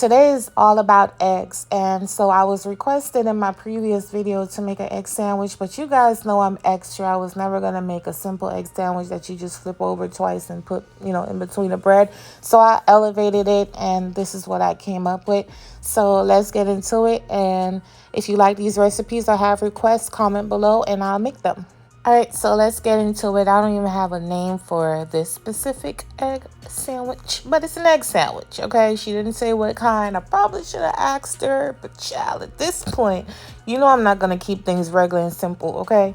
today is all about eggs. And so I was requested in my previous video to make an egg sandwich, but you guys know I'm extra. I was never going to make a simple egg sandwich that you just flip over twice and put, in between the bread. So I elevated it, and this is what I came up with. So let's get into it. And if you like these recipes or have requests, comment below and I'll make them. All right, so let's get into it. I don't even have a name for this specific egg sandwich, but it's an egg sandwich, okay? She didn't say what kind. I probably should have asked her, but child, at this point, I'm not going to keep things regular and simple, okay?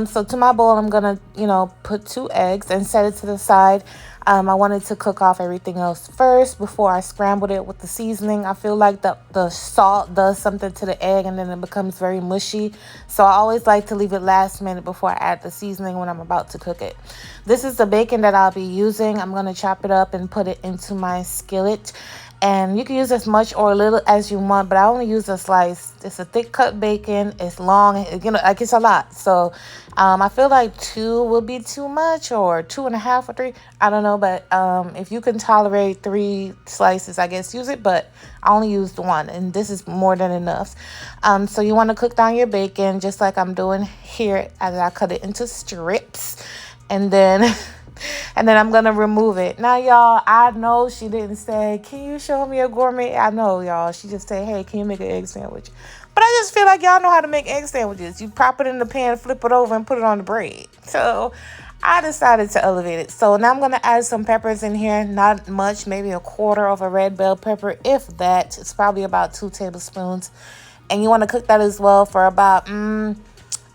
So to my bowl, I'm going to, put 2 eggs and set it to the side. I wanted to cook off everything else first before I scrambled it with the seasoning. I feel like the salt does something to the egg and then it becomes very mushy. So I always like to leave it last minute before I add the seasoning when I'm about to cook it. This is the bacon that I'll be using. I'm going to chop it up and put it into my skillet. And you can use as much or little as you want, but I only use a slice. It's a thick cut bacon. It's long, like it's a lot. So I feel like 2 will be too much, or 2.5 or 3. I don't know, but if you can tolerate 3 slices, I guess use it. But I only used 1, and this is more than enough. So you want to cook down your bacon just like I'm doing here, as I cut it into strips, and then. And then I'm going to remove it. Now, y'all, I know she didn't say, can you show me a gourmet? I know, y'all. She just said, hey, can you make an egg sandwich? But I just feel like y'all know how to make egg sandwiches. You pop it in the pan, flip it over, and put it on the bread. So I decided to elevate it. So now I'm going to add some peppers in here. Not much, maybe a quarter of a red bell pepper, if that. It's probably about 2 tablespoons. And you want to cook that as well for about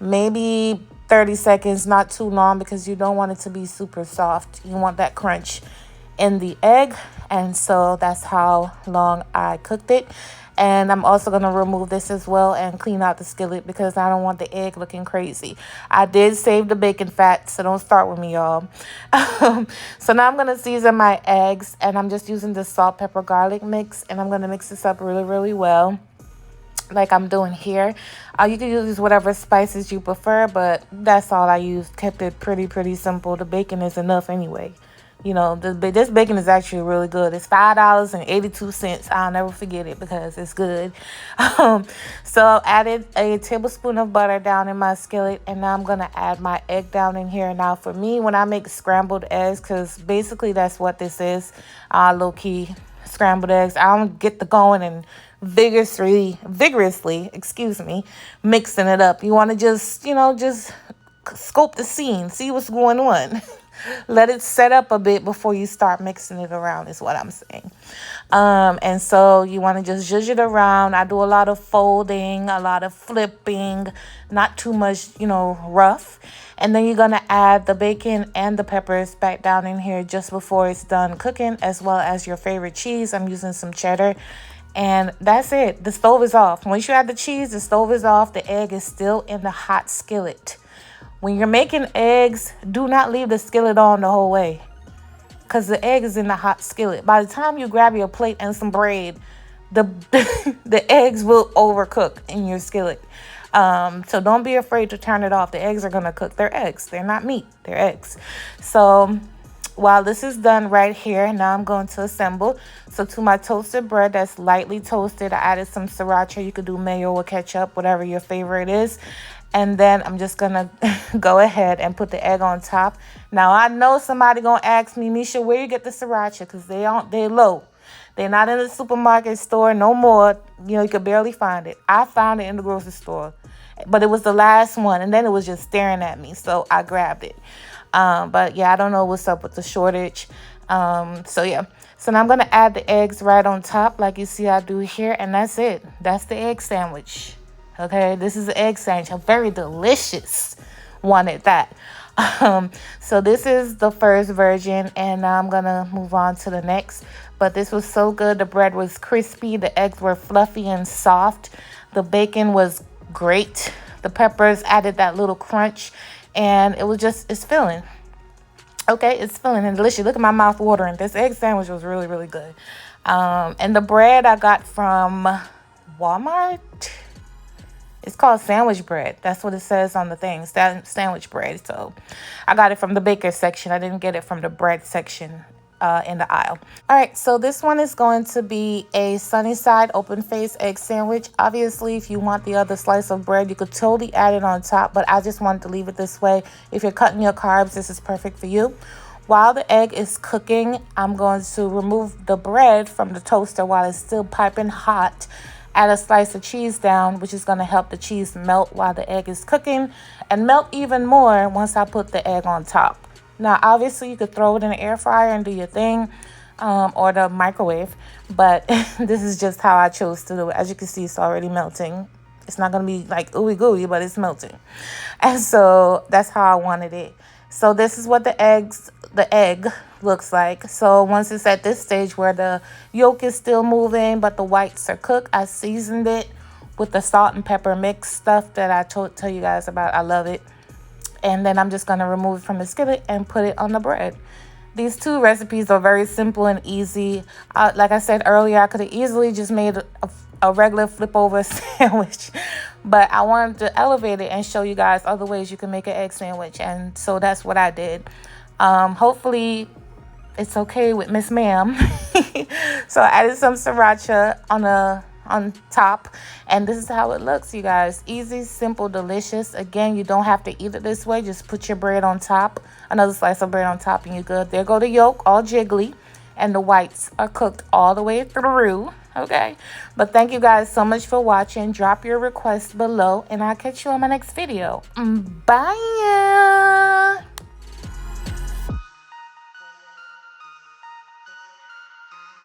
maybe 30 seconds, not too long, because you don't want it to be super soft. You want that crunch in the egg. And so that's how long I cooked it. And I'm also going to remove this as well and clean out the skillet because I don't want the egg looking crazy. I did save the bacon fat, so don't start with me, y'all. So now I'm going to season my eggs, and I'm just using the salt, pepper, garlic mix, and I'm going to mix this up really, really well, like I'm doing here. You can use whatever spices you prefer, but that's all I used. Kept it pretty simple. The bacon is enough anyway. This bacon is actually really good. It's $5.82. I'll never forget it because it's good. So I added a tablespoon of butter down in my skillet, and now I'm going to add my egg down in here. Now for me, when I make scrambled eggs, because basically that's what this is, low-key scrambled eggs, I don't get the going and vigorously, mixing it up. You want to just scope the scene, see what's going on. Let it set up a bit before you start mixing it around, is what I'm saying. And so you want to just zhuzh it around. I do a lot of folding, a lot of flipping, not too much, rough. And then you're going to add the bacon and the peppers back down in here just before it's done cooking, as well as your favorite cheese. I'm using some cheddar. And that's it. The stove is off. Once you add the cheese, the stove is off. The egg is still in the hot skillet. When you're making eggs, do not leave the skillet on the whole way, because the egg is in the hot skillet. By the time you grab your plate and some bread, the the eggs will overcook in your skillet. So don't be afraid to turn it off. The eggs are going to cook. They're eggs. They're not meat. They're eggs. So while this is done right here, now I'm going to assemble. So to my toasted bread that's lightly toasted, I added some sriracha. You could do mayo or ketchup, whatever your favorite is. And then I'm just going to go ahead and put the egg on top. Now, I know somebody going to ask me, Misha, where you get the sriracha? Because they're low. They're not in the supermarket store no more. You could barely find it. I found it in the grocery store, but it was the last one. And then it was just staring at me. So I grabbed it. But yeah, I don't know what's up with the shortage. So yeah. So now I'm going to add the eggs right on top like you see I do here. And that's it. That's the egg sandwich. Okay, this is an egg sandwich, a very delicious one at that. So this is the first version, and now I'm gonna move on to the next. But this was so good. The bread was crispy, the eggs were fluffy and soft, the bacon was great, the peppers added that little crunch, and it's filling. Okay, it's filling and delicious. Look at my mouth watering. This egg sandwich was really, really good. And the bread I got from Walmart. It's called sandwich bread. That's what it says on the thing, sandwich bread. So I got it from the baker section. I didn't get it from the bread section. in the aisle. All right, so this one is going to be a sunny side open face egg sandwich. Obviously, if you want the other slice of bread, you could totally add it on top, but I just wanted to leave it this way. If you're cutting your carbs, this is perfect for you. While the egg is cooking, I'm going to remove the bread from the toaster while it's still piping hot. Add a slice of cheese down, which is going to help the cheese melt while the egg is cooking and melt even more once I put the egg on top. Now, obviously, you could throw it in the air fryer and do your thing, or the microwave, but this is just how I chose to do it. As you can see, it's already melting. It's not going to be like ooey gooey, but it's melting. And so that's how I wanted it. So this is what the egg looks like. So once it's at this stage where the yolk is still moving, but the whites are cooked, I seasoned it with the salt and pepper mix stuff that I tell you guys about. I love it. And then I'm just going to remove it from the skillet and put it on the bread. These two recipes are very simple and easy. Like I said earlier, I could have easily just made a regular flip over sandwich, but I wanted to elevate it and show you guys other ways you can make an egg sandwich, and so that's what I did. Hopefully it's okay with Miss Ma'am. So I added some sriracha on top, and this is how it looks, you guys. Easy, simple, delicious. Again, you don't have to eat it this way. Just put your bread on top, another slice of bread on top, and you're good. There go the yolk, all jiggly, and the whites are cooked all the way through. Okay, but thank you guys so much for watching. Drop your requests below, and I'll catch you on my next video. Bye.